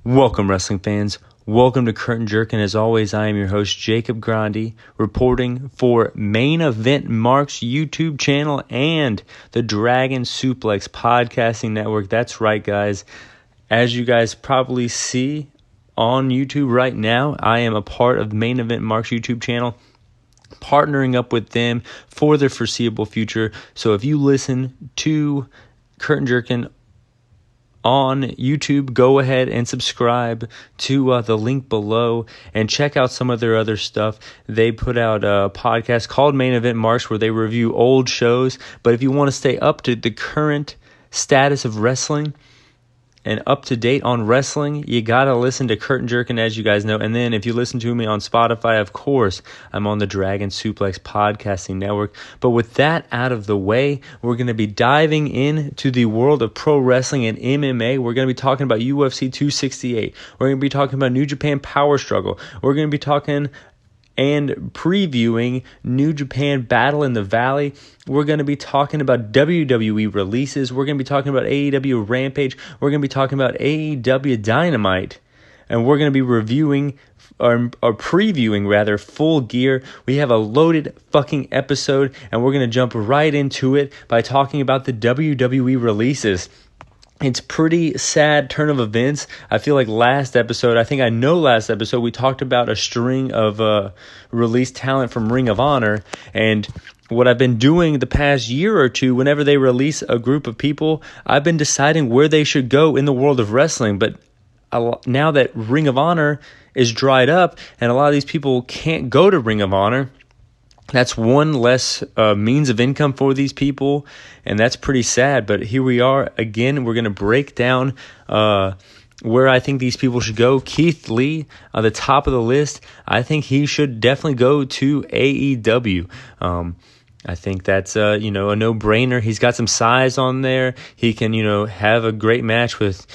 Welcome, wrestling fans. Welcome to Curtain Jerkin. As always, I am your host, Jacob Grondy, reporting for Main Event Mark's YouTube channel and the Dragon Suplex Podcasting Network. That's right, guys. As you guys probably see on YouTube right now, I am a part of Main Event Mark's YouTube channel, partnering up with them for the foreseeable future. So if you listen to Curtain Jerkin on YouTube, go ahead and subscribe to the link below and check out some of their other stuff. They put out a podcast called Main Event Marks where they review old shows. But if you want to stay up to the current status of wrestling and up to date on wrestling, you gotta listen to Curtain Jerkin, as you guys know. And then if you listen to me on Spotify, of course, I'm on the Dragon Suplex Podcasting Network. But with that out of the way, we're going to be diving into the world of pro wrestling and MMA. We're going to be talking about UFC 268. We're going to be talking about New Japan Power Struggle. We're going to be talking and previewing New Japan Battle in the Valley. We're going to be talking about WWE releases. We're going to be talking about AEW Rampage. We're going to be talking about AEW Dynamite. And we're going to be reviewing, or previewing rather, Full Gear. We have a loaded fucking episode, and we're going to jump right into it by talking about the WWE releases. It's pretty sad turn of events. I feel like last episode, we talked about a string of released talent from Ring of Honor. And what I've been doing the past year or two, whenever they release a group of people, I've been deciding where they should go in the world of wrestling. But now that Ring of Honor is dried up and a lot of these people can't go to Ring of Honor, that's one less means of income for these people, and that's pretty sad. But here we are again. We're going to break down where I think these people should go. Keith Lee, the top of the list. I think he should definitely go to AEW. I think that's a no-brainer. He's got some size on there. He can have a great match with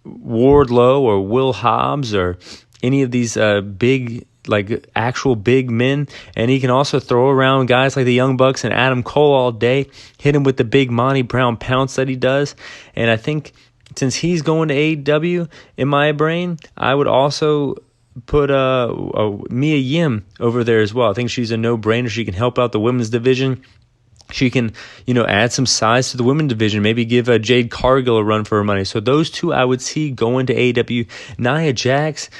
Wardlow or Will Hobbs or any of these big, like actual big men, and he can also throw around guys like the Young Bucks and Adam Cole all day, hit him with the big Monty Brown pounce that he does. And I think since he's going to AEW, in my brain, I would also put Mia Yim over there as well. I think she's a no-brainer. She can help out the women's division. She can, add some size to the women's division, maybe give Jade Cargill a run for her money. So those two I would see going to AEW. Nia Jax,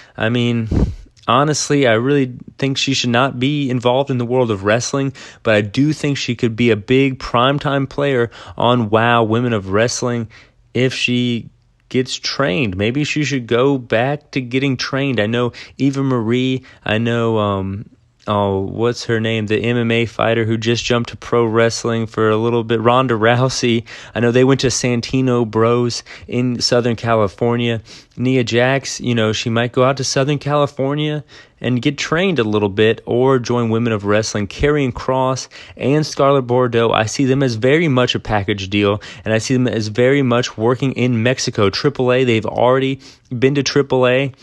honestly, I really think she should not be involved in the world of wrestling, but I do think she could be a big primetime player on WoW Women of Wrestling if she gets trained. Maybe she should go back to getting trained. I know Eva Marie, I know what's her name? The MMA fighter who just jumped to pro wrestling for a little bit, Ronda Rousey. I know they went to Santino Bros in Southern California. Nia Jax, she might go out to Southern California and get trained a little bit or join Women of Wrestling. Karrion Kross and Scarlett Bordeaux, I see them as very much a package deal, and I see them as very much working in Mexico. AAA, they've already been to AAA.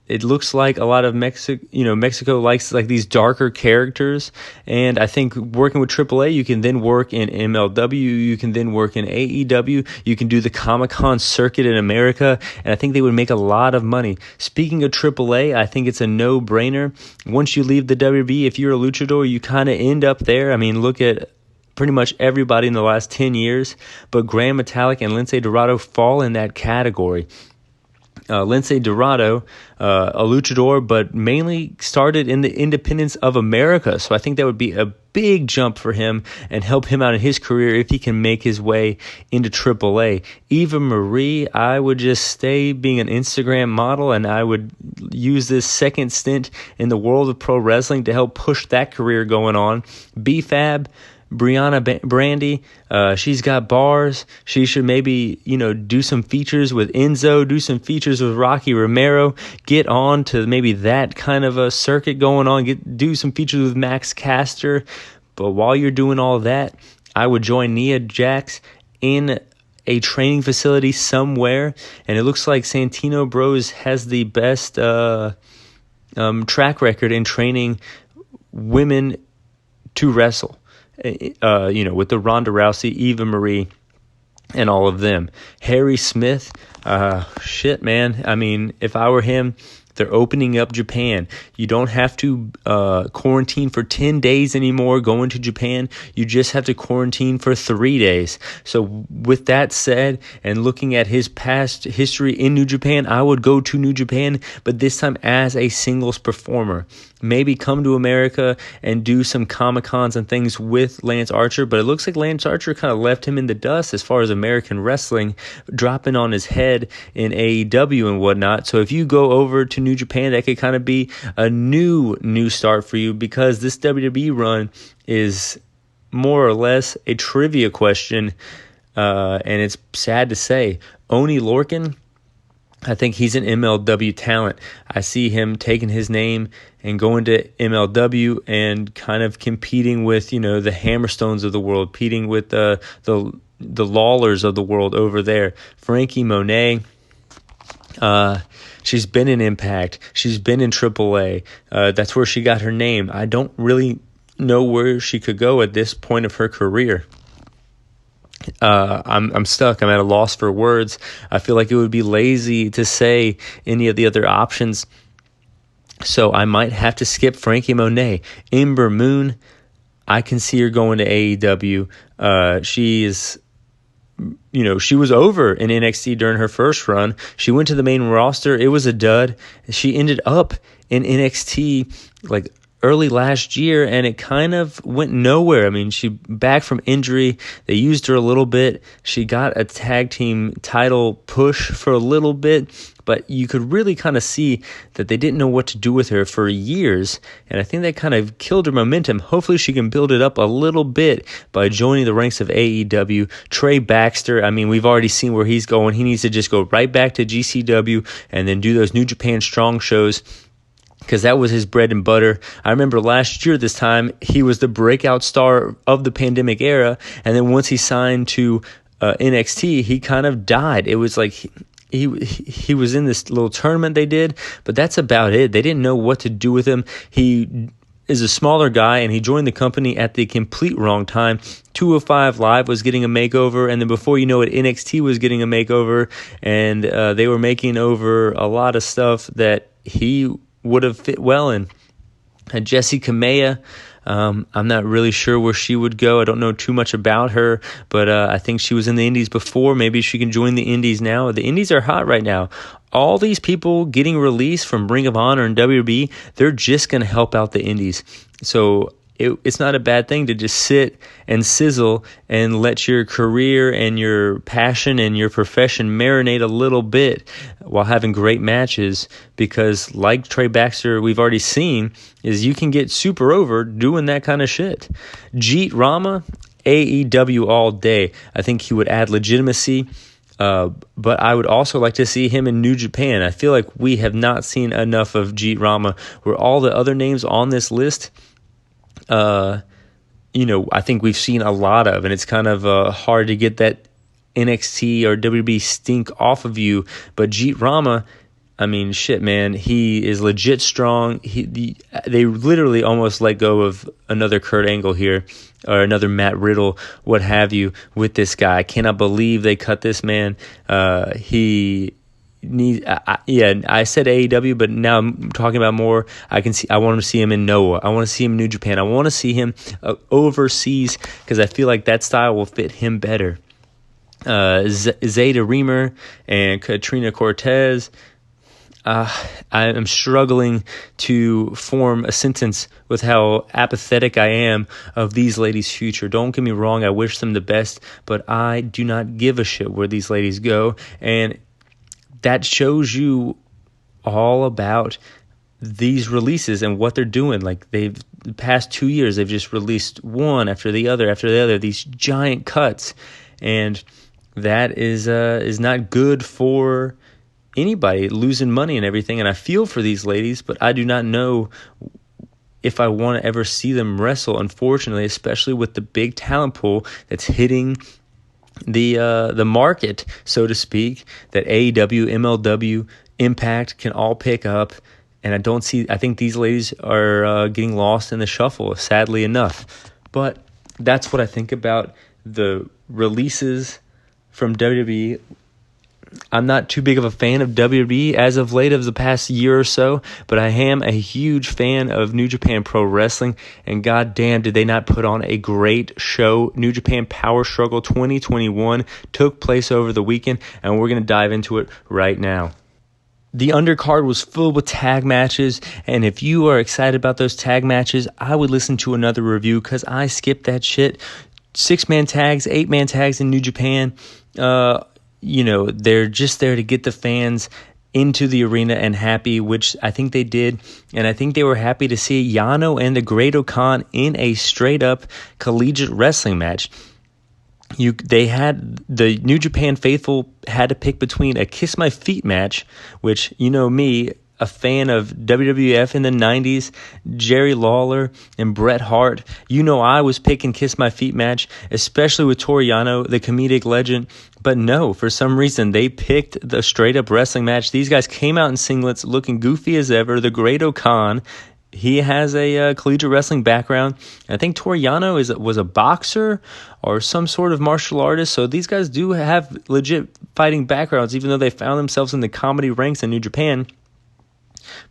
It looks like a lot of Mexico likes like these darker characters, and I think working with AAA, you can then work in MLW, you can then work in AEW, you can do the Comic-Con circuit in America, and I think they would make a lot of money. Speaking of AAA, I think it's a no-brainer. Once you leave the WWE, if you're a luchador, you kind of end up there. I mean, look at pretty much everybody in the last 10 years, but Gran Metalik and Lince Dorado fall in that category. Lince Dorado, a luchador, but mainly started in the independence of America. So I think that would be a big jump for him and help him out in his career if he can make his way into AAA. Eva Marie, I would just stay being an Instagram model, and I would use this second stint in the world of pro wrestling to help push that career going on. B-Fab, Brianna Brandy, she's got bars. She should maybe, do some features with Enzo, do some features with Rocky Romero, get on to maybe that kind of a circuit going on, do some features with Max Caster. But while you're doing all that, I would join Nia Jax in a training facility somewhere. And it looks like Santino Bros has the best track record in training women to wrestle. With the Ronda Rousey, Eva Marie, and all of them. Harry Smith, shit, man. I mean, if I were him, they're opening up Japan. You don't have to quarantine for 10 days anymore going to Japan. You just have to quarantine for 3 days. So with that said, and looking at his past history in New Japan, I would go to New Japan, but this time as a singles performer. Maybe come to America and do some Comic-Cons and things with Lance Archer, but it looks like Lance Archer kind of left him in the dust as far as American wrestling, dropping on his head in AEW and whatnot. So if you go over to New Japan, that could kind of be a new start for you, because this WWE run is more or less a trivia question, and it's sad to say. Oni Lorcan, I think he's an MLW talent. I see him taking his name and going to MLW and kind of competing with, the Hammerstones of the world, competing with the Lawlers of the world over there. Frankie Monet, she's been in Impact. She's been in AAA. That's where she got her name. I don't really know where she could go at this point of her career. I'm stuck. I'm at a loss for words. I feel like it would be lazy to say any of the other options, so I might have to skip Frankie Monet. Ember Moon, I can see her going to AEW. She is, she was over in NXT during her first run. She went to the main roster. It was a dud. She ended up in NXT like early last year, and it kind of went nowhere. I mean, she back from injury. They used her a little bit. She got a tag team title push for a little bit, but you could really kind of see that they didn't know what to do with her for years, and I think that kind of killed her momentum. Hopefully she can build it up a little bit by joining the ranks of AEW. Trey Baxter, I mean, we've already seen where he's going. He needs to just go right back to GCW and then do those New Japan Strong shows, because that was his bread and butter. I remember last year this time, he was the breakout star of the pandemic era, and then once he signed to NXT, he kind of died. It was like he was in this little tournament they did, but that's about it. They didn't know what to do with him. He is a smaller guy, and he joined the company at the complete wrong time. 205 Live was getting a makeover, and then before you know it, NXT was getting a makeover, and they were making over a lot of stuff that he would have fit well in. Jessie Kamea, I'm not really sure where she would go. I don't know too much about her, but I think she was in the Indies before. Maybe she can join the Indies now. The Indies are hot right now. All these people getting released from Ring of Honor and WWE, they're just going to help out the Indies. So it's not a bad thing to just sit and sizzle and let your career and your passion and your profession marinate a little bit while having great matches, because like Trey Baxter, we've already seen, is you can get super over doing that kind of shit. Jeet Rama, AEW all day. I think he would add legitimacy, but I would also like to see him in New Japan. I feel like we have not seen enough of Jeet Rama, where all the other names on this list, I think we've seen a lot of, and it's kind of hard to get that NXT or WWE stink off of you. But Jeet Rama, I mean, shit, man, he is legit strong. They literally almost let go of another Kurt Angle here, or another Matt Riddle, what have you, with this guy. I cannot believe they cut this man. I said AEW, but now I'm talking about more. I want to see him in Noah. I want to see him in New Japan. I want to see him overseas, because I feel like that style will fit him better. Zeta Reamer and Katrina Cortez. I am struggling to form a sentence with how apathetic I am of these ladies' future. Don't get me wrong, I wish them the best, but I do not give a shit where these ladies go, and that shows you all about these releases and what they're doing. Like, the past 2 years, they've just released one after the other, these giant cuts, and that is not good for anybody, losing money and everything. And I feel for these ladies, but I do not know if I want to ever see them wrestle, unfortunately, especially with the big talent pool that's hitting the market, so to speak, that AEW, MLW, Impact can all pick up. And I think these ladies are getting lost in the shuffle, sadly enough. But that's what I think about the releases from WWE. I'm not too big of a fan of WWE as of late of the past year or so, but I am a huge fan of New Japan Pro Wrestling, and goddamn did they not put on a great show. New Japan Power Struggle 2021 took place over the weekend, and we're going to dive into it right now. The undercard was filled with tag matches, and if you are excited about those tag matches, I would listen to another review because I skipped that shit. 6-man tags, 8-man tags in New Japan, they're just there to get the fans into the arena and happy, which I think they did. And I think they were happy to see Yano and the Great Khan in a straight-up collegiate wrestling match. They had the New Japan faithful had to pick between a Kiss My Feet match, which, me, a fan of WWF in the 90s, Jerry Lawler and Bret Hart. I was picking Kiss My Feet match, especially with Toru Yano, the comedic legend. But no, for some reason, they picked the straight-up wrestling match. These guys came out in singlets looking goofy as ever. The Great Khan, he has a collegiate wrestling background. I think Toru Yano was a boxer or some sort of martial artist. So these guys do have legit fighting backgrounds, even though they found themselves in the comedy ranks in New Japan.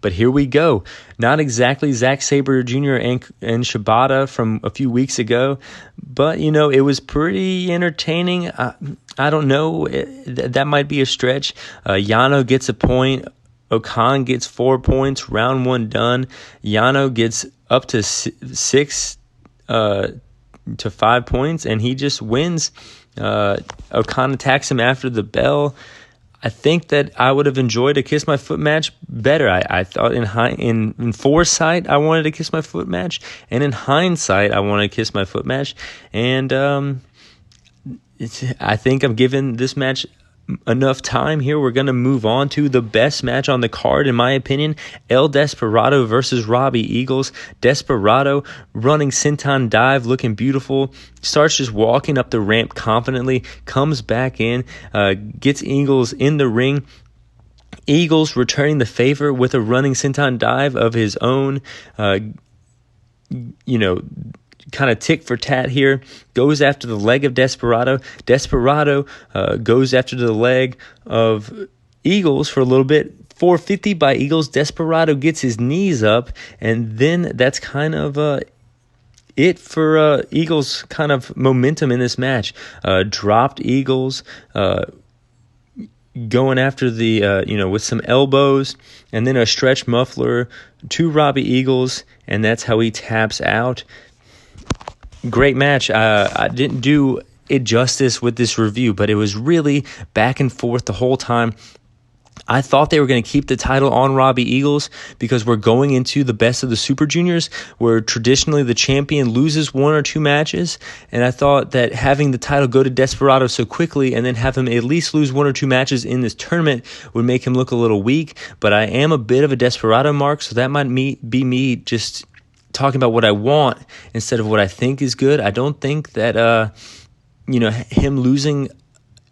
But here we go. Not exactly Zack Sabre Jr. and Shibata from a few weeks ago, but, it was pretty entertaining. I don't know. That might be a stretch. Yano gets a point. Okan gets 4 points. Round 1 done. Yano gets up to 6 to 5 points, and he just wins. Okan attacks him after the bell. I think that I would have enjoyed a Kiss My Foot match better. I thought in foresight I wanted a Kiss My Foot match, and in hindsight I wanted a Kiss My Foot match. And I think I'm giving this match enough time here. We're going to move on to the best match on the card, in my opinion. El Desperado versus Robbie Eagles. Desperado running senton dive, looking beautiful. Starts just walking up the ramp confidently. Comes back in. Gets Eagles in the ring. Eagles returning the favor with a running senton dive of his own. Kind of tick for tat here. Goes after the leg of Desperado. Desperado goes after the leg of Eagles for a little bit. 450 by Eagles. Desperado gets his knees up, and then that's kind of it for Eagles' kind of momentum in this match. Dropped Eagles. Going after the, with some elbows, and then a stretch muffler to Robbie Eagles, and that's how he taps out. Great match. I didn't do it justice with this review, but it was really back and forth the whole time. I thought they were going to keep the title on Robbie Eagles because we're going into the best of the Super Juniors, where traditionally the champion loses 1 or 2 matches. And I thought that having the title go to Desperado so quickly and then have him at least lose 1 or 2 matches in this tournament would make him look a little weak. But I am a bit of a Desperado mark, so that might be me just talking about what I want instead of what I think is good. I don't think that him losing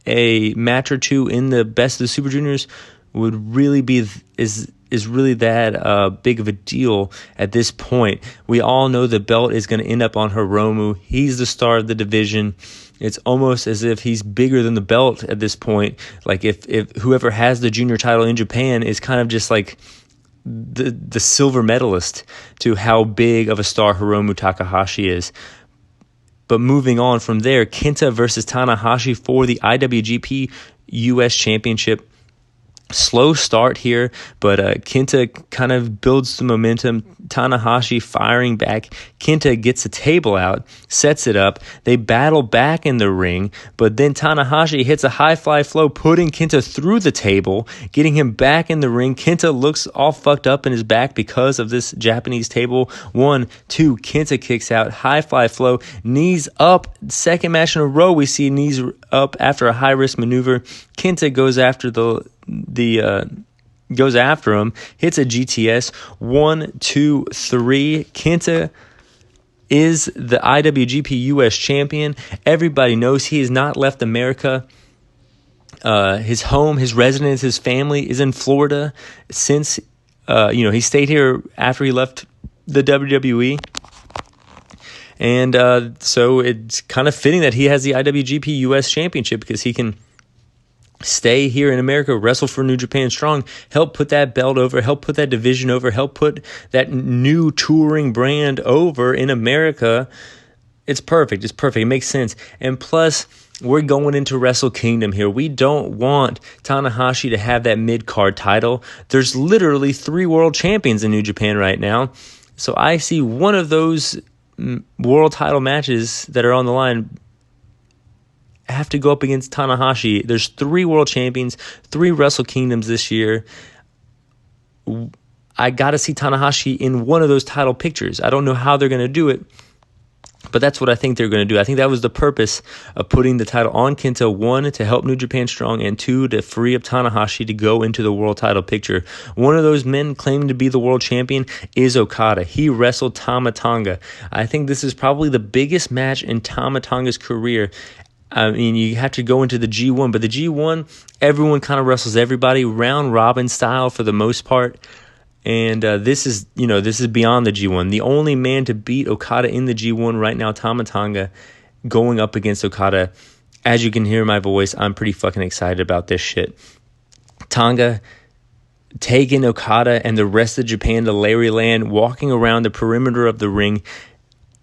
a match or 2 in the best of the Super Juniors would really be is really that big of a deal at this point. We all know the belt is going to end up on Hiromu. He's the star of the division. It's almost as if he's bigger than the belt at this point. Like if whoever has the junior title in Japan is kind of just like the silver medalist to how big of a star Hiromu Takahashi is. But moving on from there, Kenta versus Tanahashi for the IWGP US Championship. Slow start here, but Kenta kind of builds the momentum. Tanahashi firing back. Kenta gets a table out, sets it up. They battle back in the ring, but then Tanahashi hits a high fly flow, putting Kenta through the table, getting him back in the ring. Kenta looks all fucked up in his back because of this Japanese table. 1, 2, Kenta kicks out, high fly flow, knees up. Second match in a row, we see knees up after a high risk maneuver. Kenta goes after goes after him, hits a GTS. 1, 2, 3. Kenta is the IWGP US champion. Everybody knows he has not left America. His home, his residence, his family is in Florida since he stayed here after he left the WWE. And so it's kind of fitting that he has the IWGP US Championship, because he can stay here in America, wrestle for New Japan Strong, help put that belt over, help put that division over, help put that new touring brand over in America. It's perfect. It's perfect. It makes sense. And plus, we're going into Wrestle Kingdom here. We don't want Tanahashi to have that mid-card title. There's literally 3 world champions in New Japan right now. So I see one of those world title matches that are on the line have to go up against Tanahashi. There's 3 world champions, 3 Wrestle Kingdoms this year. I got to see Tanahashi in one of those title pictures. I don't know how they're going to do it, but that's what I think they're going to do. I think that was the purpose of putting the title on Kenta, 1, to help New Japan Strong, and 2, to free up Tanahashi to go into the world title picture. One of those men claiming to be the world champion is Okada. He wrestled Tama Tonga. I think this is probably the biggest match in Tama Tonga's career. I mean, you have to go into the G1, but the G1, everyone kind of wrestles everybody round robin style for the most part. And this is beyond the G1. The only man to beat Okada in the G1 right now, Tama Tonga, going up against Okada. As you can hear my voice, I'm pretty fucking excited about this shit. Tonga taking Okada and the rest of Japan to Larry Land, walking around the perimeter of the ring,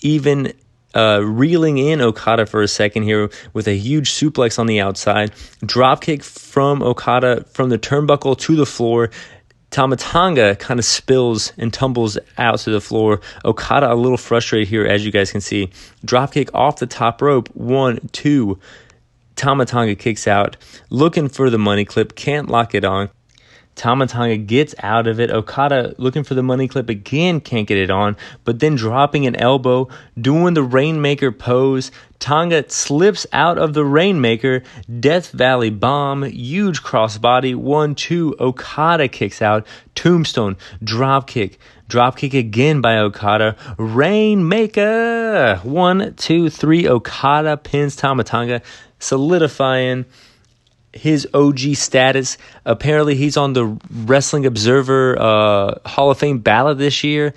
even reeling in Okada for a second here with a huge suplex on the outside. Dropkick from Okada from the turnbuckle to the floor. Tama Tonga kind of spills and tumbles out to the floor. Okada a little frustrated here, as you guys can see. Dropkick off the top rope. 1, 2. Tama Tonga kicks out, looking for the money clip. Can't lock it on. Tama Tonga gets out of it. Okada looking for the money clip again, can't get it on, but then dropping an elbow, doing the Rainmaker pose. Tonga slips out of the Rainmaker, Death Valley bomb, huge crossbody, 1, 2, Okada kicks out, Tombstone, dropkick again by Okada, Rainmaker, 1, 2, 3, Okada pins Tama Tonga, solidifying his OG status. Apparently, he's on the Wrestling Observer Hall of Fame ballot this year.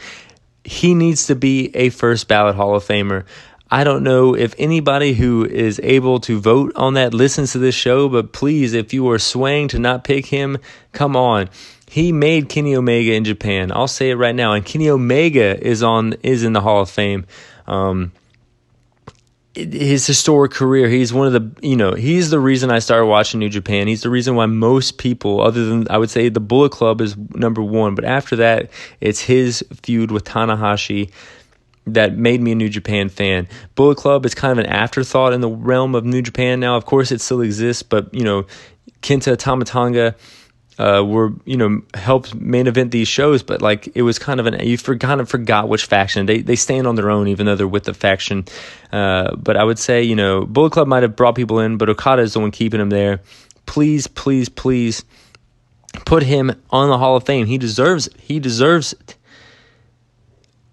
He needs to be a first ballot Hall of Famer. I don't know if anybody who is able to vote on that listens to this show, but please, if you are swaying to not pick him, come on. He made Kenny Omega in Japan. I'll say it right now. And Kenny Omega is in the Hall of Fame. His historic career, he's one of the, he's the reason I started watching New Japan. He's the reason why most people, other than, I would say, the Bullet Club is number 1. But after that, it's his feud with Tanahashi that made me a New Japan fan. Bullet Club is kind of an afterthought in the realm of New Japan now. Of course, it still exists, but, Kenta, Tama Tonga were, helped main event these shows, but it was kind of you kind of forgot which faction. They stand on their own, even though they're with the faction. But I would say, Bullet Club might have brought people in, but Okada is the one keeping him there. Please, please, please put him on the Hall of Fame. He deserves it. He deserves it.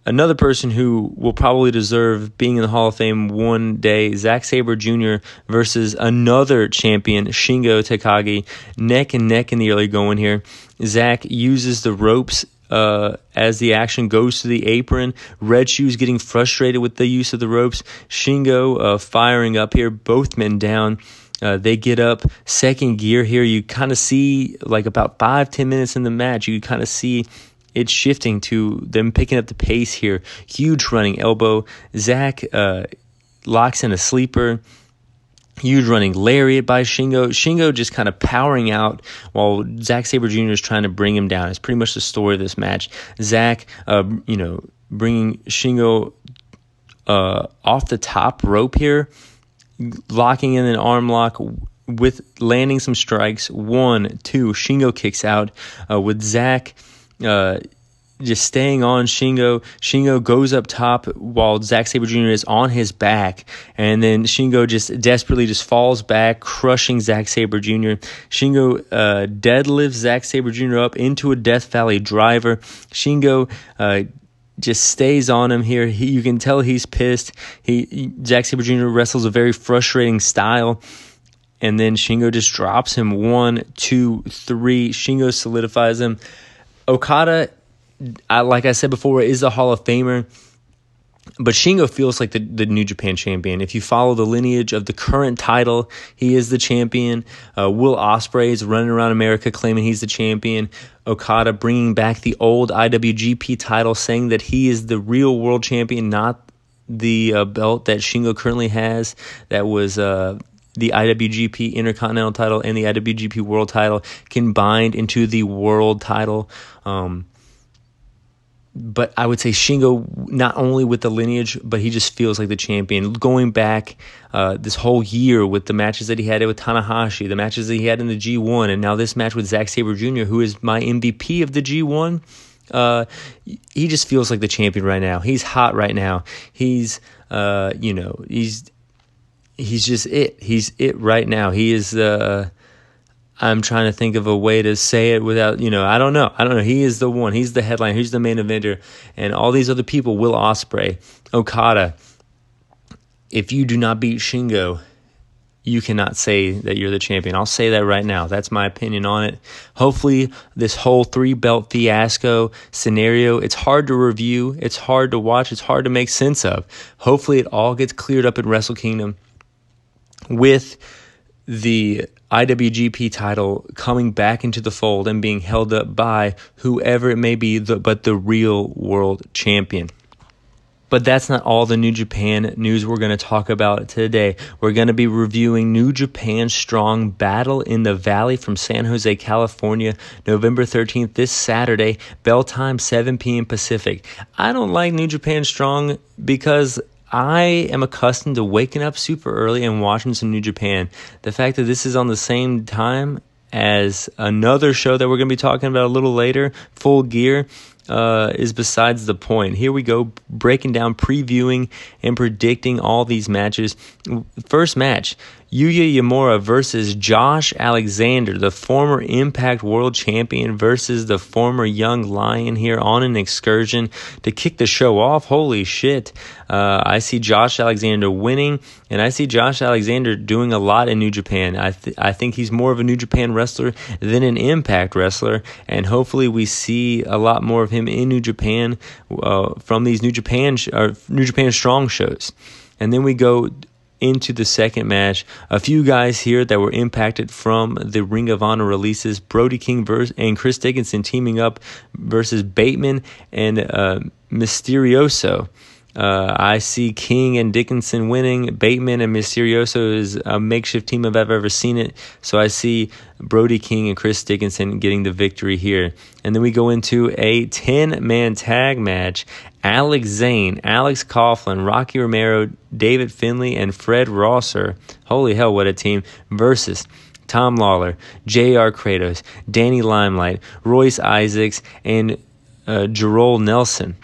Another person who will probably deserve being in the Hall of Fame one day, Zack Sabre Jr. versus another champion, Shingo Takagi. Neck and neck in the early going here. Zack uses the ropes as the action goes to the apron. Red Shoes getting frustrated with the use of the ropes. Shingo firing up here. Both men down. They get up. Second gear here. You kind of see about 5-10 minutes in the match. You kind of see it's shifting to them picking up the pace here. Huge running elbow. Zack locks in a sleeper. Huge running lariat by Shingo. Shingo just kind of powering out while Zack Sabre Jr. is trying to bring him down. It's pretty much the story of this match. Zack, bringing Shingo off the top rope here, locking in an arm lock with landing some strikes. 1, 2. Shingo kicks out with Zack just staying on Shingo. Shingo goes up top while Zack Sabre Jr. is on his back, and then Shingo just desperately just falls back, crushing Zack Sabre Jr. Shingo deadlifts Zack Sabre Jr. up into a Death Valley driver. Shingo just stays on him here. You can tell he's pissed. Zack Sabre Jr. wrestles a very frustrating style. And then Shingo just drops him. 1, 2, 3. Shingo solidifies him. Okada, like I said before, is a Hall of Famer. But Shingo feels like the New Japan champion. If you follow the lineage of the current title, he is the champion. Will Ospreay is running around America claiming he's the champion. Okada bringing back the old IWGP title, saying that he is the real world champion, not the belt that Shingo currently has. That was the IWGP Intercontinental title and the IWGP World title combined into the world title. But I would say Shingo, not only with the lineage, but he just feels like the champion. Going back this whole year with the matches that he had with Tanahashi, the matches that he had in the G1, and now this match with Zack Sabre Jr., who is my MVP of the G1, he just feels like the champion right now. He's hot right now. He's just it. He's it right now. He is... I'm trying to think of a way to say it without, I don't know. He is the one. He's the headline. He's the main eventer. And all these other people, Will Ospreay, Okada, if you do not beat Shingo, you cannot say that you're the champion. I'll say that right now. That's my opinion on it. Hopefully, this whole 3-belt fiasco scenario, it's hard to review. It's hard to watch. It's hard to make sense of. Hopefully, it all gets cleared up in Wrestle Kingdom with the IWGP title coming back into the fold and being held up by whoever it may be, but the real world champion. But that's not all the New Japan news we're going to talk about today. We're going to be reviewing New Japan Strong Battle in the Valley from San Jose, California, November 13th, this Saturday, bell time 7 p.m. Pacific. I don't like New Japan Strong because I am accustomed to waking up super early and watching some New Japan. The fact that this is on the same time as another show that we're going to be talking about a little later, Full Gear, is besides the point. Here we go, breaking down, previewing, and predicting all these matches. First match, Yuya Uemura versus Josh Alexander, the former Impact World Champion versus the former Young Lion here on an excursion to kick the show off. Holy shit. I see Josh Alexander winning, and I see Josh Alexander doing a lot in New Japan. I think he's more of a New Japan wrestler than an Impact wrestler, and hopefully we see a lot more of him in New Japan from these New Japan Strong shows. And then we go into the second match. A few guys here that were impacted from the Ring of Honor releases. Brody King and Chris Dickinson teaming up versus Bateman and Mysterioso. I see King and Dickinson winning. Bateman and Mysterioso is a makeshift team if I've ever seen it. So I see Brody King and Chris Dickinson getting the victory here. And then we go into a 10-man tag match. Alex Zane, Alex Coughlin, Rocky Romero, David Finlay, and Fred Rosser. Holy hell, what a team. Versus Tom Lawler, J.R. Kratos, Danny Limelight, Royce Isaacs, and Jarrell Nelson.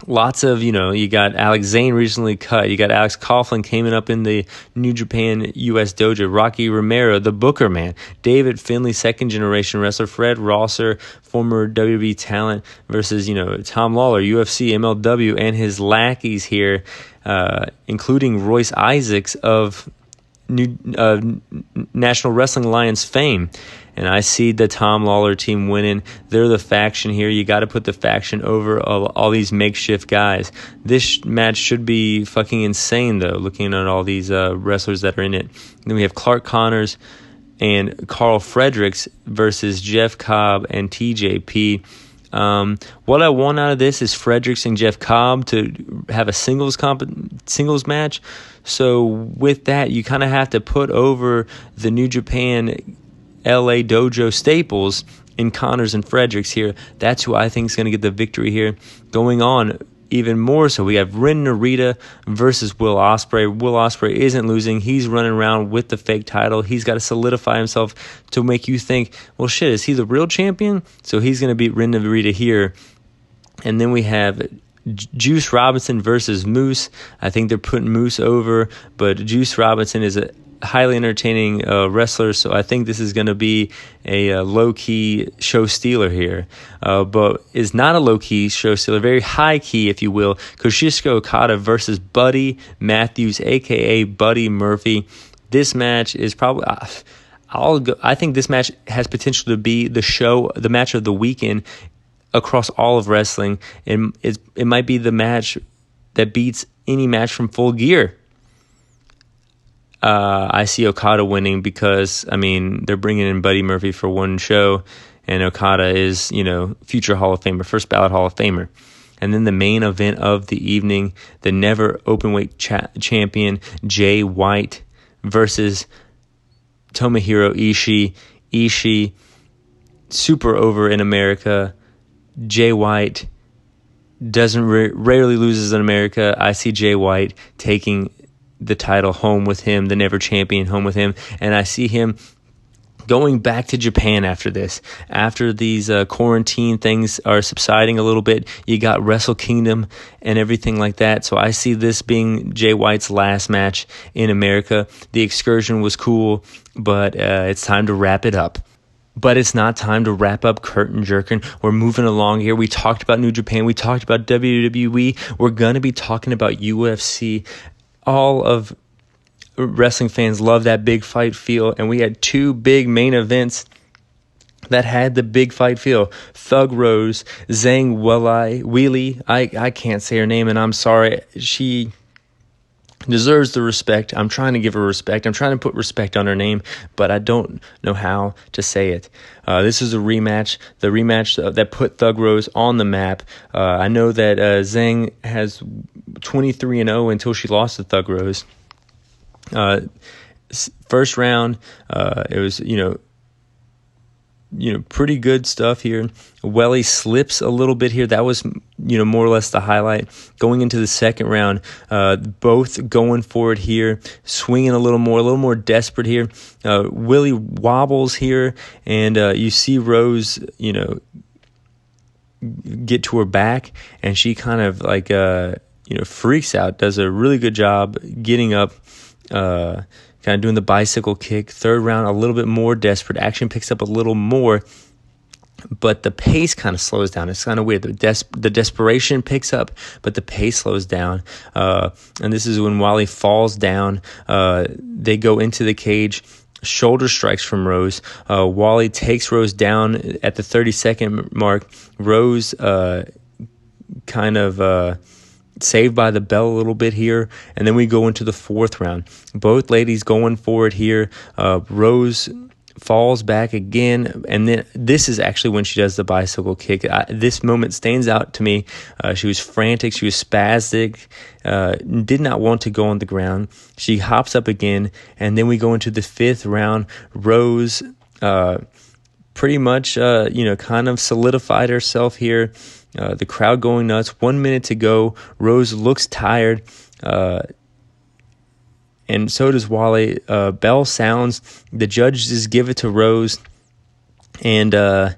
Lots of, you got Alex Zane recently cut. You got Alex Coughlin coming up in the New Japan US Dojo. Rocky Romero, the Booker Man. David Finlay, second-generation wrestler. Fred Rosser, former WWE talent versus, Tom Lawler, UFC, MLW, and his lackeys here, including Royce Isaacs of National Wrestling Alliance fame. And I see the Tom Lawler team winning. They're the faction here. You got to put the faction over all these makeshift guys. This match should be fucking insane, though, looking at all these wrestlers that are in it. Then we have Clark Connors and Carl Fredericks versus Jeff Cobb and TJP. What I want out of this is Fredericks and Jeff Cobb to have a singles match. So with that, you kind of have to put over the New Japan LA Dojo staples in Connors and Fredericks here. That's who I think is going to get the victory here. Going on even more so, we have Ren Narita versus Will Ospreay. Will Ospreay isn't losing. He's running around with the fake title. He's got to solidify himself to make you think, well, shit, is he the real champion? So he's going to beat Ren Narita here. And then we have Juice Robinson versus Moose. I think they're putting Moose over, but Juice Robinson is a highly entertaining wrestler, so I think this is going to be a low-key show stealer here, but is not a low-key show stealer, very high-key, if you will. Kosciuszko Okada versus Buddy Matthews, a.k.a. Buddy Murphy. This match is probably... I think this match has potential to be the match of the weekend. across all of wrestling, and it might be the match that beats any match from Full Gear. I see Okada winning because, they're bringing in Buddy Murphy for one show, and Okada is, future Hall of Famer, first ballot Hall of Famer. And then the main event of the evening, the never openweight champion Jay White versus Tomohiro Ishii. Ishii, super over in America. Jay White rarely loses in America. I see Jay White taking the title home with him, the never champion home with him, and I see him going back to Japan after this. After these quarantine things are subsiding a little bit, you got Wrestle Kingdom and everything like that. So I see this being Jay White's last match in America. The excursion was cool, but it's time to wrap it up. But it's not time to wrap up Curtain Jerkin. We're moving along here. We talked about New Japan. We talked about WWE. We're going to be talking about UFC. All of wrestling fans love that big fight feel, and we had two big main events that had the big fight feel. Thug Rose, Zhang Weili. I can't say her name, and I'm sorry. She deserves the respect. I'm trying to give her respect. I'm trying to put respect on her name, but I don't know how to say it. This is a rematch, the rematch that put Thug Rose on the map. I know that Zhang has 23-0 until she lost to Thug Rose. First round, it was, pretty good stuff here. Weili slips a little bit here. That was, more or less the highlight. Going into the second round, both going for it here, swinging a little more desperate here. Weili wobbles here, and you see Rose, get to her back, and she kind of like, freaks out, does a really good job getting up, kind of doing the bicycle kick. Third round, a little bit more desperate. Action picks up a little more, but the pace kind of slows down. It's kind of weird. The desperation picks up, but the pace slows down. And this is when Weili falls down. They go into the cage. Shoulder strikes from Rose. Weili takes Rose down at the 30-second mark. Rose kind of saved by the bell a little bit here, and then we go into the fourth round. Both ladies going for it here. Rose falls back again, and then this is actually when she does the bicycle kick. This moment stands out to me. She was frantic, she was spastic, did not want to go on the ground. She hops up again, and then we go into the fifth round. Rose pretty much kind of solidified herself here. The crowd going nuts. 1 minute to go. Rose looks tired, and so does Weili. Bell sounds. The judges give it to Rose, and I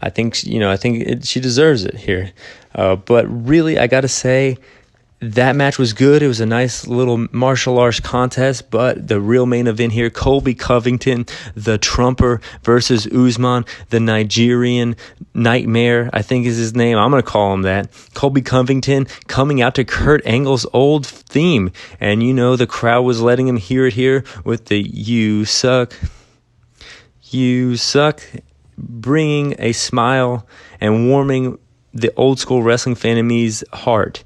think she deserves it here. But really, I got to say, that match was good. It was a nice little martial arts contest, but the real main event here, Colby Covington, the Trumper versus Usman, the Nigerian Nightmare, I think is his name. I'm going to call him that. Colby Covington coming out to Kurt Angle's old theme, and the crowd was letting him hear it here with the "You suck, bringing a smile and warming the old school wrestling fan in me's heart.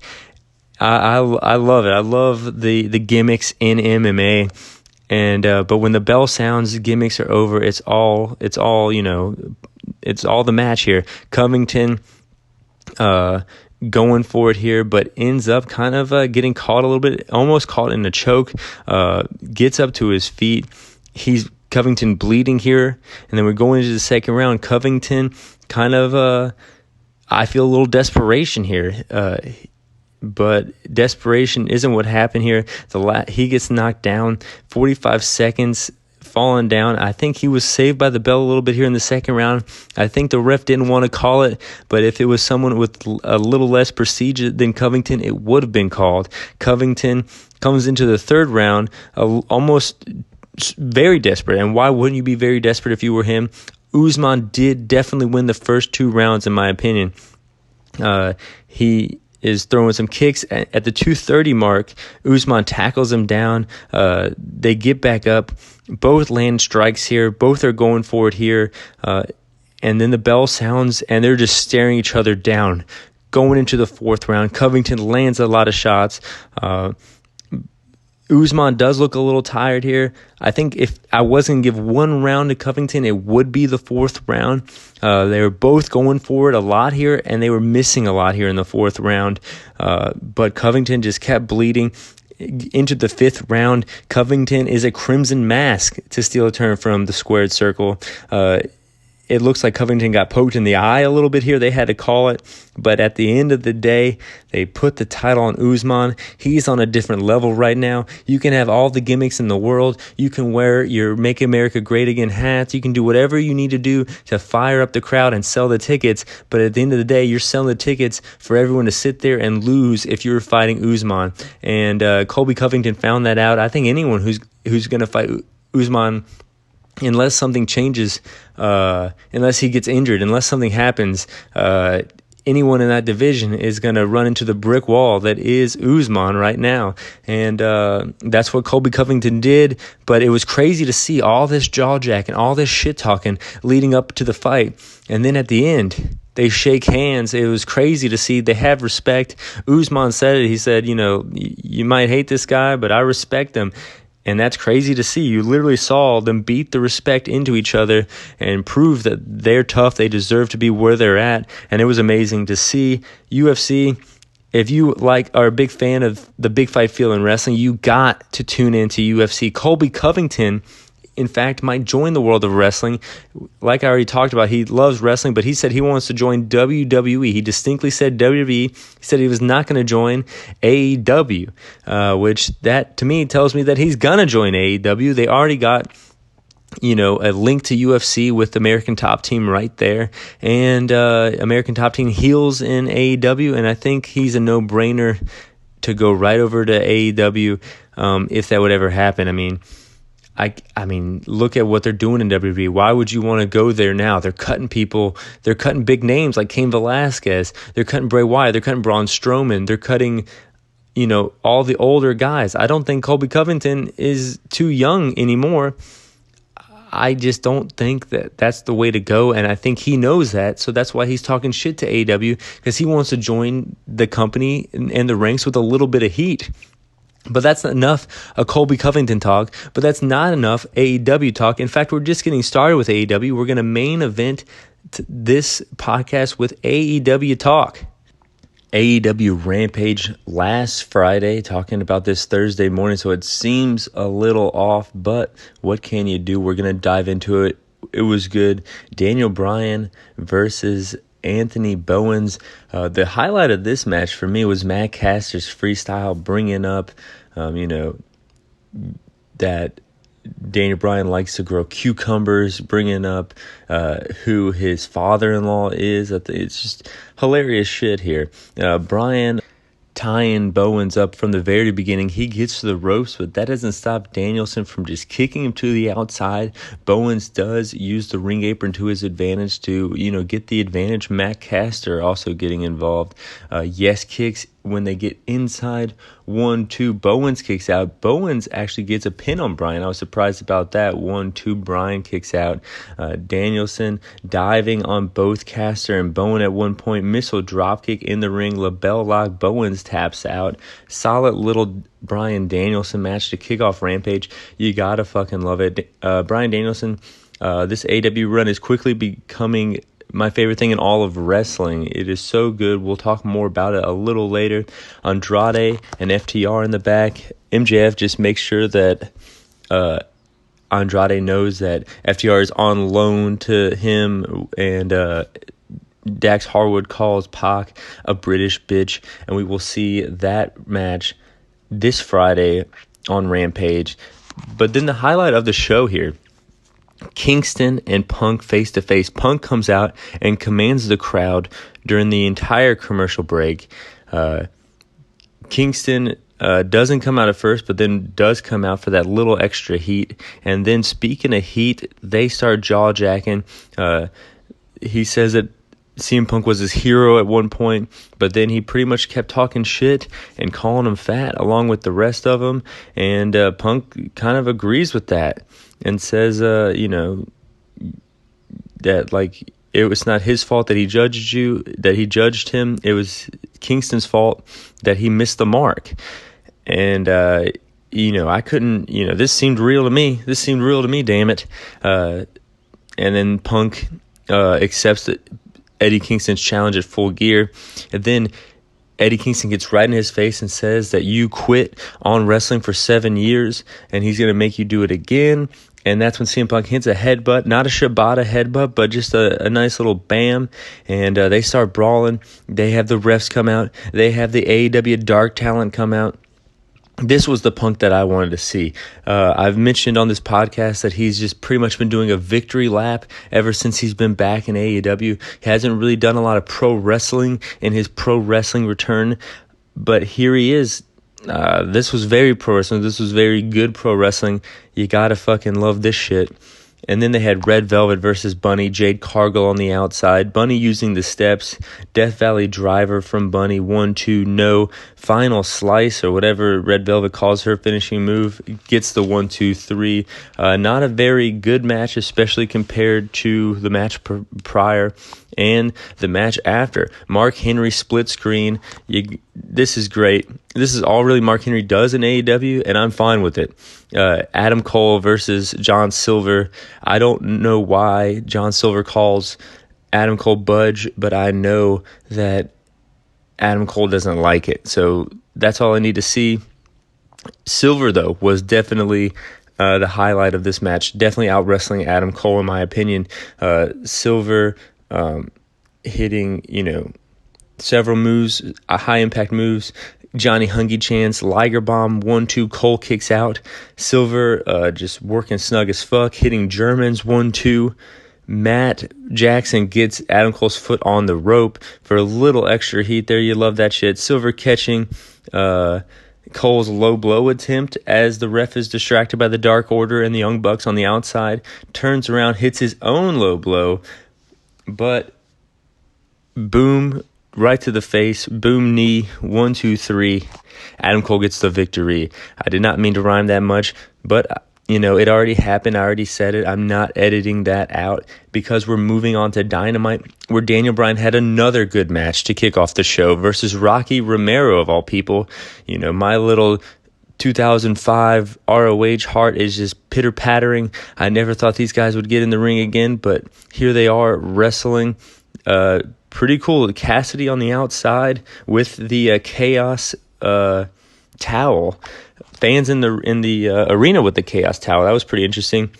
I love it. I love the gimmicks in MMA, and but when the bell sounds, gimmicks are over. It's all it's all the match here. Covington going for it here, but ends up kind of getting caught a little bit, almost caught in a choke. Gets up to his feet. He's Covington bleeding here, and then we're going into the second round. Covington kind of I feel a little desperation here. But desperation isn't what happened here. He gets knocked down, 45 seconds, falling down. I think he was saved by the bell a little bit here in the second round. I think the ref didn't want to call it, but if it was someone with a little less prestige than Covington, it would have been called. Covington comes into the third round almost very desperate. And why wouldn't you be very desperate if you were him? Usman did definitely win the first two rounds, in my opinion. He is throwing some kicks. At the 2:30 mark, Usman tackles him down. They get back up. Both land strikes here. Both are going for it here. And then the bell sounds, and they're just staring each other down. Going into the fourth round, Covington lands a lot of shots. Usman does look a little tired here. I think if I was going to give one round to Covington, it would be the fourth round. They were both going for it a lot here, and they were missing a lot here in the fourth round. But Covington just kept bleeding. Into the fifth round, Covington is a crimson mask, to steal a term from the squared circle. It looks like Covington got poked in the eye a little bit here. They had to call it. But at the end of the day, they put the title on Usman. He's on a different level right now. You can have all the gimmicks in the world. You can wear your Make America Great Again hats. You can do whatever you need to do to fire up the crowd and sell the tickets. But at the end of the day, you're selling the tickets for everyone to sit there and lose if you're fighting Usman. And Colby Covington found that out. I think anyone who's going to fight Usman, unless something changes, unless he gets injured, unless something happens, anyone in that division is going to run into the brick wall that is Usman right now. And that's what Colby Covington did. But it was crazy to see all this jaw-jacking, all this shit-talking leading up to the fight. And then at the end, they shake hands. It was crazy to see. They have respect. Usman said it. He said, you might hate this guy, but I respect him. And that's crazy to see. You literally saw them beat the respect into each other and prove that they're tough. They deserve to be where they're at. And it was amazing to see. UFC, if you are a big fan of the big fight feel in wrestling, you got to tune into UFC. Colby Covington, in fact, might join the world of wrestling. Like I already talked about, he loves wrestling, but he said he wants to join WWE. He distinctly said WWE. He said he was not going to join AEW, which that to me tells me that he's going to join AEW. They already got a link to UFC with American Top Team right there, and American Top Team heels in AEW, and I think he's a no-brainer to go right over to AEW if that would ever happen. I mean, look at what they're doing in WWE. Why would you want to go there now? They're cutting people. They're cutting big names like Cain Velasquez. They're cutting Bray Wyatt. They're cutting Braun Strowman. They're cutting, all the older guys. I don't think Colby Covington is too young anymore. I just don't think that that's the way to go, and I think he knows that, so that's why he's talking shit to AEW, because he wants to join the company and the ranks with a little bit of heat. But that's not enough Colby Covington talk, but that's not enough AEW talk. In fact, we're just getting started with AEW. We're going to main event this podcast with AEW talk. AEW Rampage last Friday, talking about this Thursday morning, so it seems a little off, but what can you do? We're going to dive into it. It was good. Daniel Bryan versus Anthony Bowens. The highlight of this match for me was Matt Caster's freestyle, bringing up, that Daniel Bryan likes to grow cucumbers, bringing up who his father-in-law is. It's just hilarious shit here. Bryan tying Bowens up from the very beginning. He gets to the ropes, but that doesn't stop Danielson from just kicking him to the outside. Bowens does use the ring apron to his advantage to, get the advantage. Matt Caster also getting involved. Yes kicks when they get inside. 1-2. Bowens kicks out. Bowens actually gets a pin on Bryan. I was surprised about that. 1-2. Bryan kicks out. Danielson diving on both Caster and Bowen at one point. Missile dropkick in the ring. LaBelle lock. Bowens taps out. Solid little Bryan Danielson match to kick off Rampage. You gotta fucking love it. Bryan Danielson, this AEW run is quickly becoming my favorite thing in all of wrestling. It is so good. We'll talk more about it a little later. Andrade and FTR in the back. MJF just makes sure that Andrade knows that FTR is on loan to him, and Dax Harwood calls Pac a British bitch, and we will see that match this Friday on Rampage. But then the highlight of the show here, Kingston and Punk face-to-face. Punk comes out and commands the crowd during the entire commercial break. Kingston doesn't come out at first, but then does come out for that little extra heat. And then, speaking of heat, they start jaw-jacking. He says that CM Punk was his hero at one point, but then he pretty much kept talking shit and calling him fat along with the rest of them. And Punk kind of agrees with that and says, that, it was not his fault that he judged him. It was Kingston's fault that he missed the mark. And, I couldn't, this seemed real to me. Damn it. And then Punk accepts Eddie Kingston's challenge at Full Gear. And then Eddie Kingston gets right in his face and says that you quit on wrestling for 7 years and he's going to make you do it again. And that's when CM Punk hits a headbutt, not a Shibata headbutt, but just a nice little bam. And they start brawling. They have the refs come out. They have the AEW Dark Talent come out. This was the Punk that I wanted to see. I've mentioned on this podcast that he's just pretty much been doing a victory lap ever since he's been back in AEW. He hasn't really done a lot of pro wrestling in his pro wrestling return, but here he is. This was very pro wrestling. This was very good pro wrestling. You gotta fucking love this shit. And then they had Red Velvet versus Bunny, Jade Cargill on the outside, Bunny using the steps, Death Valley Driver from Bunny, 1-2, no, Final Slice or whatever Red Velvet calls her finishing move, gets the 1-2-3. Not a very good match, especially compared to the match prior and the match after. Mark Henry split screen. This is great. This is all really Mark Henry does in AEW, and I'm fine with it. Adam Cole versus John Silver. I don't know why John Silver calls Adam Cole Budge, but I know that Adam Cole doesn't like it. So that's all I need to see. Silver, though, was definitely the highlight of this match. Definitely out-wrestling Adam Cole, in my opinion. Silver hitting, several moves, high-impact moves. Johnny Hungy Chance, Liger Bomb, 1-2, Cole kicks out. Silver just working snug as fuck, hitting Germans, 1-2. Matt Jackson gets Adam Cole's foot on the rope for a little extra heat there. You love that shit. Silver catching Cole's low blow attempt as the ref is distracted by the Dark Order and the Young Bucks on the outside. Turns around, hits his own low blow, but boom, right to the face, boom knee, 1-2-3. Adam Cole gets the victory. I did not mean to rhyme that much, but it already happened. I already said it. I'm not editing that out because we're moving on to Dynamite, where Daniel Bryan had another good match to kick off the show versus Rocky Romero, of all people. My little 2005 ROH heart is just pitter-pattering. I never thought these guys would get in the ring again, but here they are wrestling. Pretty cool. Cassidy on the outside with the Chaos towel. Fans in the arena with the Chaos towel. That was pretty interesting.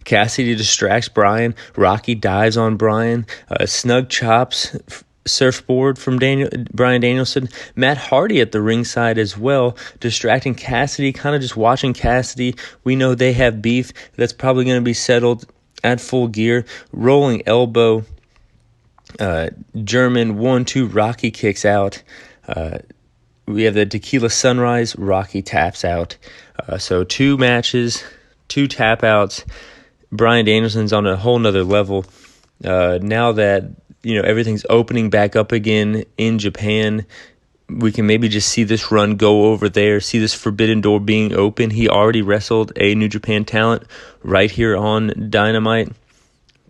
Cassidy distracts Bryan. Rocky dives on Bryan. Snug chops surfboard from Bryan Danielson. Matt Hardy at the ringside as well, distracting Cassidy, kind of just watching Cassidy. We know they have beef. That's probably going to be settled at Full Gear. Rolling elbow. German 1-2, Rocky kicks out. We have the Tequila Sunrise, Rocky taps out. So 2 matches, 2 tap outs. Bryan Danielson's on a whole nother level. Now that everything's opening back up again in Japan, we can maybe just see this run go over there, see this forbidden door being open. He already wrestled a New Japan talent right here on Dynamite.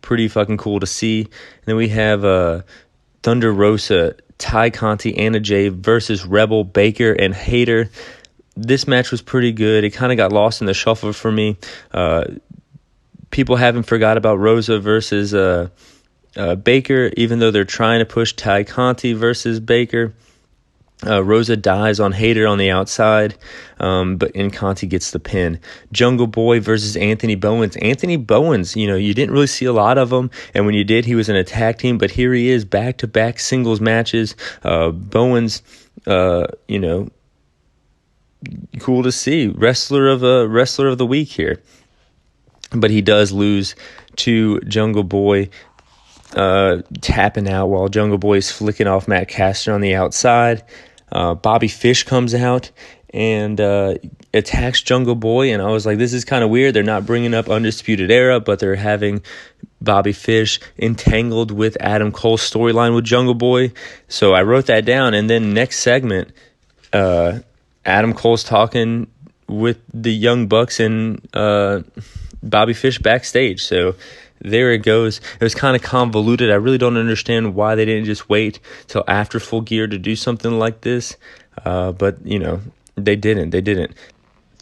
Pretty fucking cool to see. And then we have Thunder Rosa, Ty Conti, Anna Jay versus Rebel, Baker, and Hayter. This match was pretty good. It kind of got lost in the shuffle for me. People haven't forgot about Rosa versus Baker, even though they're trying to push Ty Conti versus Baker. Rosa dies on Hayter on the outside, but Conti gets the pin. Jungle Boy versus Anthony Bowens. Anthony Bowens, you didn't really see a lot of him, and when you did, he was in a tag team, but here he is, back-to-back singles matches. Bowens, cool to see. Wrestler of the week here. But he does lose to Jungle Boy, tapping out while Jungle Boy is flicking off Matt Caster on the outside. Bobby Fish comes out and attacks Jungle Boy, and I was like, this is kind of weird. They're not bringing up Undisputed Era, but they're having Bobby Fish entangled with Adam Cole's storyline with Jungle Boy. So I wrote that down, and then next segment, Adam Cole's talking with the Young Bucks and Bobby Fish backstage. So there it goes. It was kind of convoluted. I really don't understand why they didn't just wait till after Full Gear to do something like this. But, they didn't.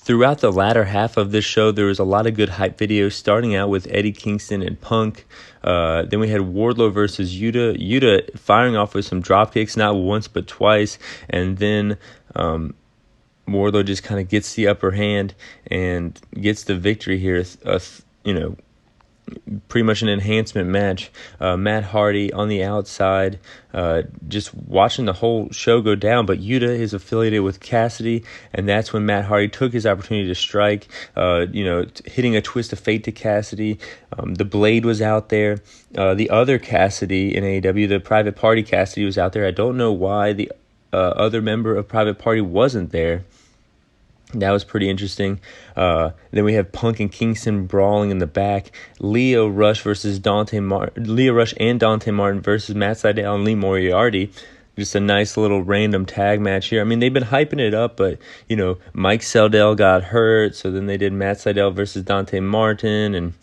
Throughout the latter half of this show, there was a lot of good hype videos, starting out with Eddie Kingston and Punk. Then we had Wardlow versus Yuta. Yuta firing off with some drop kicks, not once but twice. And then Wardlow just kind of gets the upper hand and gets the victory here. Pretty much an enhancement match. Matt Hardy on the outside, just watching the whole show go down. But Yuta is affiliated with Cassidy, and that's when Matt Hardy took his opportunity to strike, hitting a twist of fate to Cassidy. The Blade was out there. The other Cassidy in AEW, the Private Party Cassidy, was out there. I don't know why the other member of Private Party wasn't there. That was pretty interesting. Then we have Punk and Kingston brawling in the back. Lio Rush and Dante Martin versus Matt Seidel and Lee Moriarty. Just a nice little random tag match here. I mean, they've been hyping it up, but Mike Seidel got hurt, so then they did Matt Seidel versus Dante Martin, and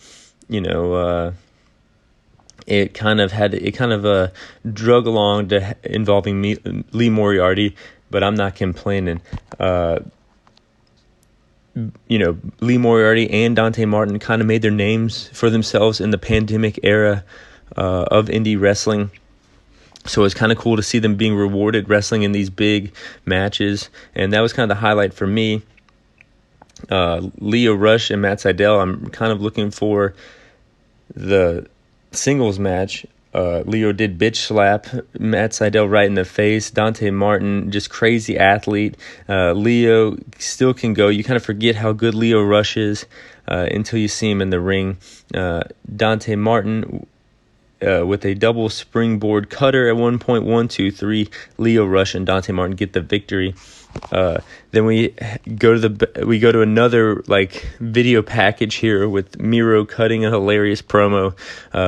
it kind of drug along to involving Lee Moriarty, but I'm not complaining. Lee Moriarty and Dante Martin kind of made their names for themselves in the pandemic era of indie wrestling. So it's kind of cool to see them being rewarded wrestling in these big matches. And that was kind of the highlight for me. Lio Rush and Matt Seidel, I'm kind of looking for the singles match. Leo did bitch slap Matt Seidel right in the face. Dante Martin, just crazy athlete. Leo still can go. You kind of forget how good Lio Rush is until you see him in the ring. Dante Martin with a double springboard cutter at 1 1, 2, 3. Lio Rush and Dante Martin get the victory. Then we go to another video package here with Miro cutting a hilarious promo.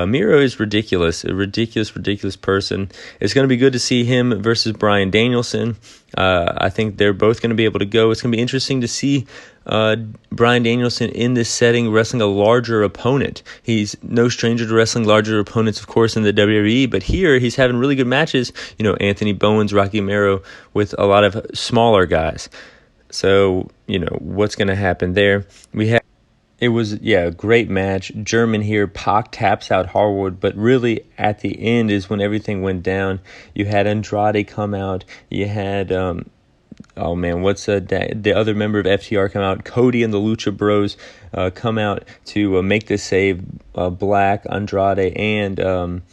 Miro is ridiculous, a ridiculous person. It's going to be good to see him versus Bryan Danielson. I think they're both going to be able to go. It's going to be interesting to see Bryan Danielson in this setting wrestling a larger opponent. He's no stranger to wrestling larger opponents, of course, in the WWE, but here he's having really good matches. Anthony Bowens, Rocky Romero with a lot of smaller guys. So, what's going to happen there? It was a great match. German here, Pac taps out Harwood, but really at the end is when everything went down. You had Andrade come out. You had, the other member of FTR come out. Cody and the Lucha Bros come out to make the save. Black, Andrade, and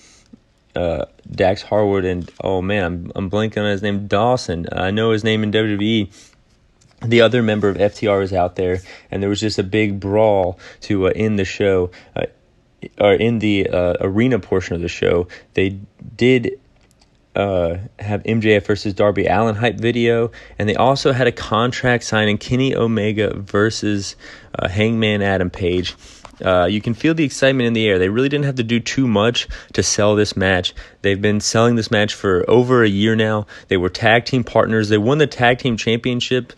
Dax Harwood, and I'm blanking on his name, Dawson. I know his name in WWE. The other member of FTR is out there, and there was just a big brawl to end the show, or in the arena portion of the show. They did have MJF versus Darby Allin hype video, and they also had a contract signing Kenny Omega versus Hangman Adam Page. You can feel the excitement in the air. They really didn't have to do too much to sell this match. They've been selling this match for over a year now. They were tag team partners. They won the tag team championship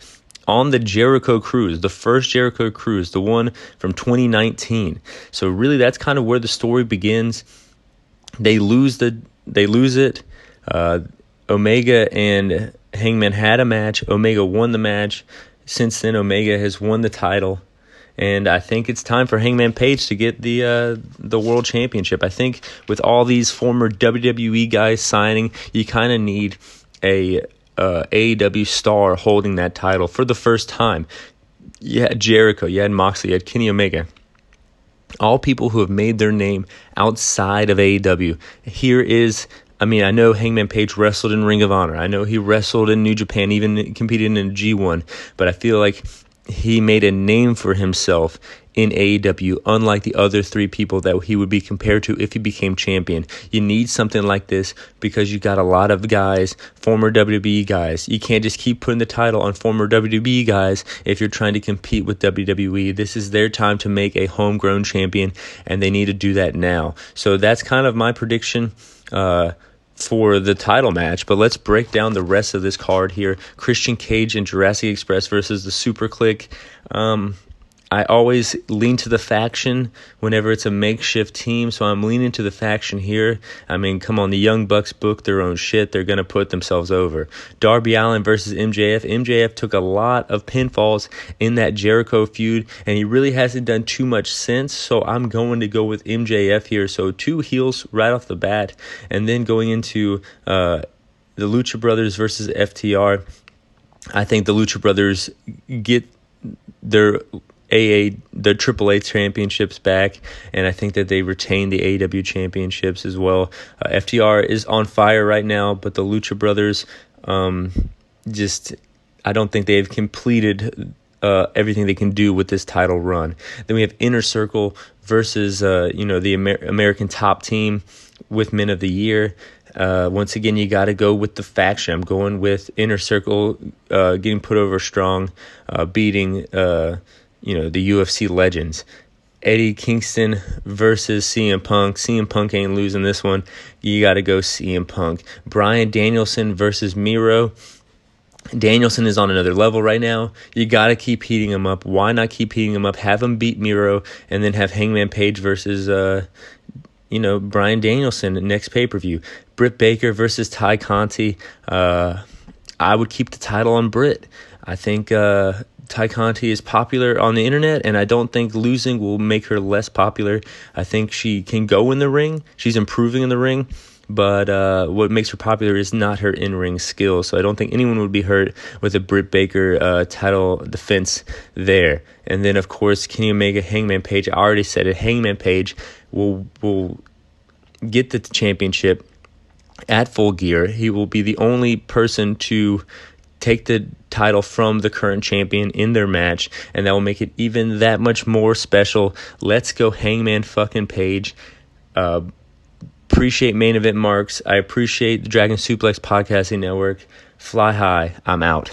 on the Jericho Cruise, the first Jericho Cruise, the one from 2019. So really, that's kind of where the story begins. They lose it. Omega and Hangman had a match. Omega won the match. Since then, Omega has won the title. And I think it's time for Hangman Page to get the World Championship. I think with all these former WWE guys signing, you kind of need a AEW star holding that title for the first time. You had Jericho, you had Moxley, you had Kenny Omega. All people who have made their name outside of AEW. I know Hangman Page wrestled in Ring of Honor. I know he wrestled in New Japan, even competed in G1. But I feel like he made a name for himself in AEW, unlike the other three people that he would be compared to if he became champion. You need something like this because you got a lot of guys, former WWE guys. You can't just keep putting the title on former WWE guys if you're trying to compete with WWE. This is their time to make a homegrown champion, and they need to do that now. So that's kind of my prediction for the title match, but let's break down the rest of this card here. Christian Cage and Jurassic Express versus the Super Click. I always lean to the faction whenever it's a makeshift team, so I'm leaning to the faction here. I mean, come on, the Young Bucks book their own shit. They're going to put themselves over. Darby Allin versus MJF. MJF took a lot of pinfalls in that Jericho feud, and he really hasn't done too much since, so I'm going to go with MJF here. So 2 heels right off the bat, and then going into the Lucha Brothers versus FTR. I think the Lucha Brothers get their AAA championships back, and I think that they retain the AEW championships as well. FTR is on fire right now, but the Lucha Brothers, I don't think they've completed everything they can do with this title run. Then we have Inner Circle versus the American Top Team with Men of the Year. Once again, you got to go with the faction. I'm going with Inner Circle getting put over strong, beating the UFC legends. Eddie Kingston versus CM Punk. CM Punk ain't losing this one. You got to go CM Punk. Bryan Danielson versus Miro. Danielson is on another level right now. You got to keep heating him up. Why not keep heating him up? Have him beat Miro, and then have Hangman Page versus Bryan Danielson next pay-per-view. Britt Baker versus Ty Conti. I would keep the title on Britt. I think Ty Conti is popular on the internet, and I don't think losing will make her less popular. I think she can go in the ring. She's improving in the ring, but what makes her popular is not her in-ring skills. So I don't think anyone would be hurt with a Britt Baker title defense there. And then, of course, Kenny Omega, Hangman Page. I already said it. Hangman Page will get the championship at Full Gear. He will be the only person to take the title from the current champion in their match, and that will make it even that much more special. Let's go Hangman fucking Page. Appreciate Main Event Marks. I appreciate the Dragon Suplex Podcasting Network. Fly high. I'm out.